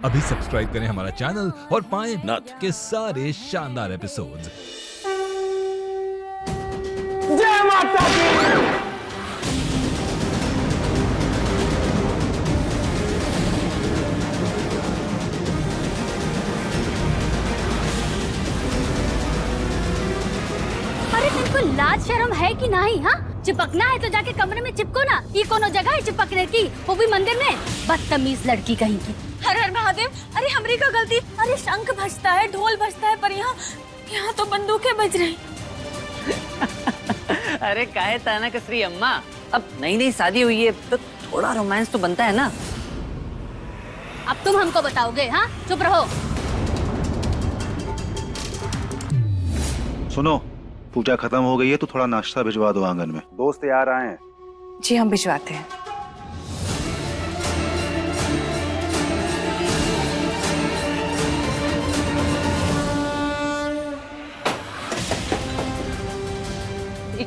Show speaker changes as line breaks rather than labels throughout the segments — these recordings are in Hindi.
अभी सब्सक्राइब करें हमारा चैनल और पाएं नथ के सारे शानदार एपिसोड्स।
जय माता दी।
अरे तुमको लाज शर्म है कि नहीं? हाँ, चिपकना है तो जाके कमरे में चिपको ना। ये कोनो जगह है चिपकने की, वो भी मंदिर में? बदतमीज लड़की कहीं की।
हर हर महादेव। अरे हमरी का गलती। अरे शंख बजता है, ढोल बजता है, पर यहाँ तो बंदूकें बज रही।
अरे काहे ताना कसरी अम्मा, अब नई नई शादी हुई है तो थोड़ा रोमांस तो बनता है ना।
अब तुम हमको बताओगे? हाँ, चुप रहो।
सुनो, पूजा खत्म हो गई है तो थोड़ा नाश्ता भिजवा दो आंगन में। दोस्त यार आए हैं।
जी हम भिजवाते हैं।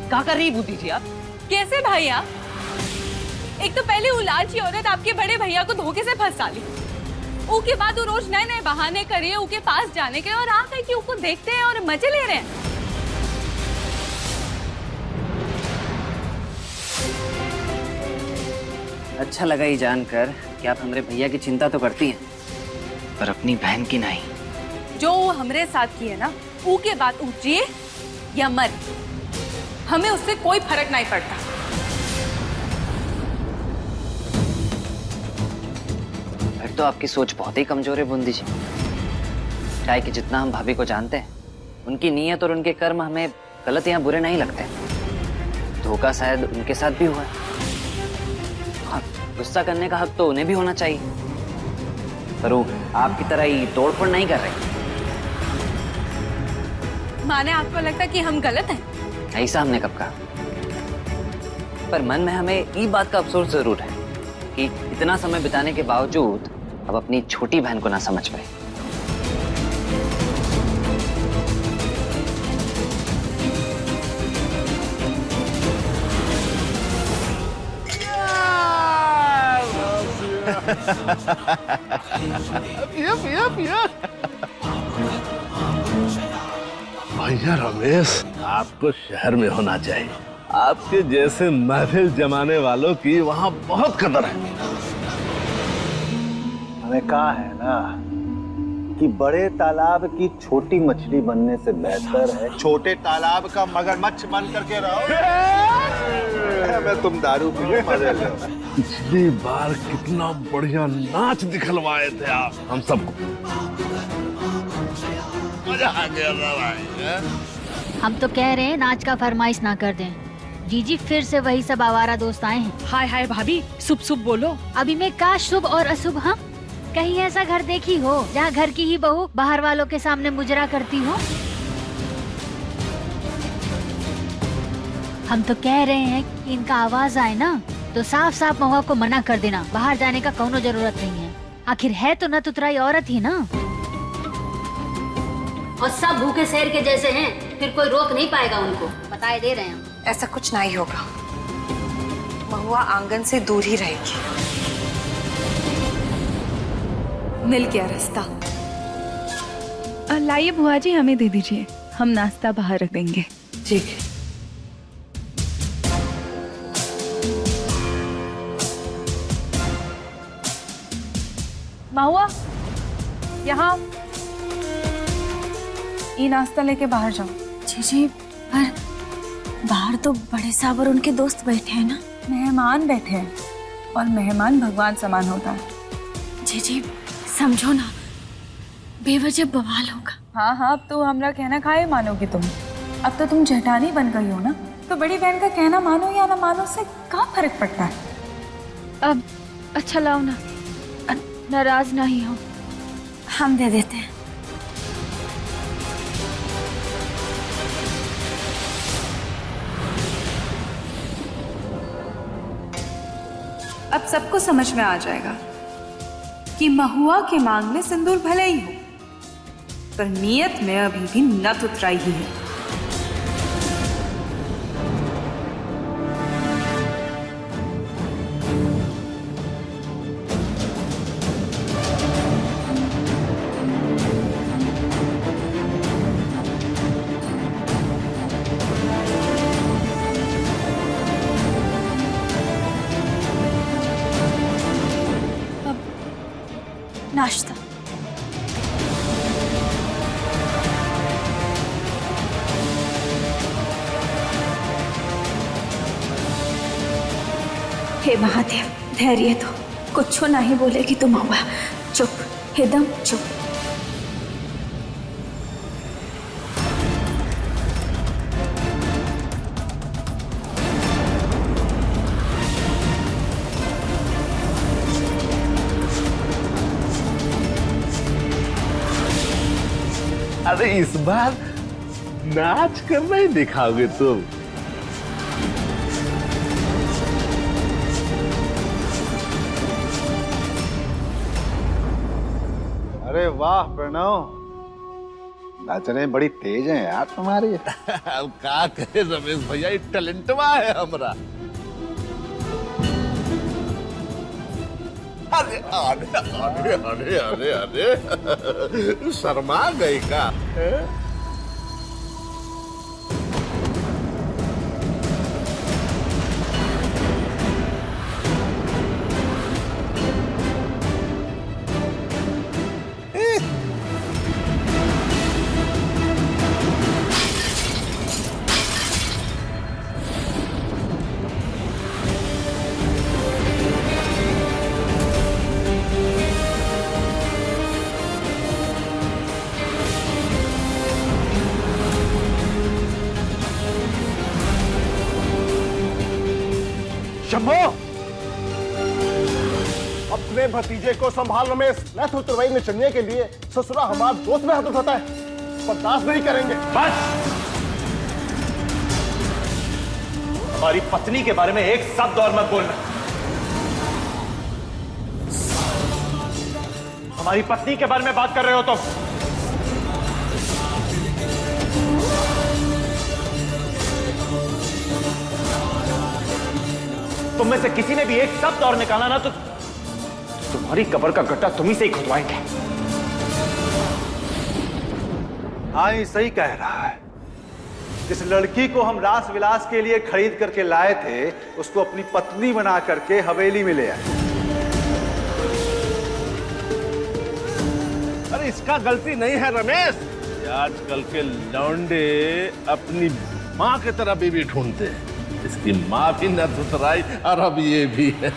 क्या कर रही बूटी जी आप?
कैसे भाई आप? एक तो पहले वो लालची औरत आपके बड़े भैया को धोखे से फंसा ली। उसके बाद वो रोज नए नए बहाने करिए उसके पास जाने के, और आप है कि उसको देखते हैं और मजे ले रहे हैं।
अच्छा लगा ये जानकर कि आप हमारे भैया की चिंता तो करती हैं, पर अपनी बहन की नहीं।
जो वो हमरे साथ की है ना, उसके बाद जिए या मर, हमें उससे कोई फर्क नहीं पड़ता।
फिर तो आपकी सोच बहुत ही कमजोर है बूंदी जी। चाहे कि जितना हम भाभी को जानते हैं, उनकी नीयत और उनके कर्म हमें गलत या बुरे नहीं लगते। धोखा शायद उनके साथ भी हुआ है। हाँ, गुस्सा करने का हक तो उन्हें भी होना चाहिए, पर वो आपकी तरह ही तोड़फोड़ नहीं कर रहे।
माने आपको लगता कि हम गलत हैं?
ऐसा हमने कब कहा? पर मन में हमें ये बात का अफसोस जरूर है कि इतना समय बिताने के बावजूद अब अपनी छोटी बहन को ना समझ पाए।
भैया रमेश, आपको शहर में होना चाहिए। आपके जैसे महफिल जमाने वालों की वहाँ बहुत कदर है।
हमें कहा है ना कि बड़े तालाब की छोटी मछली बनने से बेहतर है छोटे तालाब का मगरमच्छ बन करके रहो। मैं तुम दारू पी मजे लो।
पिछली बार कितना बढ़िया नाच दिखलवाए थे आप हम सबको। मजा आ गया था भाई।
हम तो कह रहे हैं नाच का फरमाइश ना कर दें। जीजी फिर से वही सब आवारा दोस्त आए हैं।
हाय हाय भाभी, शुभ शुभ बोलो।
अभी मैं का शुभ और अशुभ? हाँ, कहीं ऐसा घर देखी हो जहाँ घर की ही बहू बाहर वालों के सामने मुजरा करती हो? हम तो कह रहे हैं कि इनका आवाज आए ना तो साफ साफ महुआ को मना कर देना, बाहर जाने का कोनो जरूरत नहीं है। आखिर है तो न तुतराई औरत ही ना, और सब भूखे शेर के जैसे हैं, फिर कोई रोक नहीं पाएगा उनको। बताए दे रहे हैं हम।
ऐसा कुछ नहीं होगा, महुआ आंगन से दूर ही रहेगी। मिल गया रास्ता।
लाइए बुआ जी, हमें दे दीजिए, हम नाश्ता बाहर रख देंगे।
ठीक है।
महुआ, यहाँ ये नाश्ता लेके बाहर जाओ।
जी, पर बाहर तो बड़े साहब और उनके दोस्त बैठे हैं ना।
मेहमान बैठे हैं और मेहमान भगवान समान होता है।
जी, समझो ना, बेवजह बवाल होगा।
हाँ हाँ, अब तो हमरा कहना खाए मानोगी तुम। अब तो तुम जेठानी बन गई हो ना, तो बड़ी बहन का कहना मानो या ना मानो से क्या फर्क पड़ता है। अब अच्छा लाओ ना, नाराज नहीं हो।
हम दे देते हैं।
अब सबको समझ में आ जाएगा कि महुआ के मांग में सिंदूर भले ही हो, पर नियत में अभी भी नत उतराई ही है। नाश्ता। हे महादेव, धैर्य दो, कुछ नहीं बोलेगी तुम अम्मा। चुप, एकदम चुप।
अरे इस बार नाच कर नहीं दिखाओगे तुम?
अरे वाह प्रणव, नाचने बड़ी तेज हैं यार तुम्हारी।
अब का करे रमेश भैया, ये टैलेंटवा है हमरा। अरे अरे अरे अरे अरे अरे शर्मा गई का?
शंभो, अपने भतीजे को संभाल रमेश। मैं तो तुरवई में चलने के लिए ससुरा हमारा दोस्त में हाथ उठाता है, बर्दाश्त नहीं करेंगे।
बस, हमारी पत्नी के बारे में एक शब्द और मत बोलना। हमारी पत्नी के बारे में बात कर रहे हो तुम। तुम में से किसी ने भी एक शब्द और निकाला ना तो तुम्हारी कब्र का गड्ढा तुम ही से ही खुदवाएंगे।
हाँ, ये सही कह रहा है। जिस लड़की को हम रास विलास के लिए खरीद करके लाए थे, उसको अपनी पत्नी बना करके हवेली में ले आए।
अरे इसका गलती नहीं है रमेश। आजकल के लौंडे अपनी माँ की तरह बीवी ढूंढते हैं। इसकी माँ भी न सुधराई और अब ये भी है।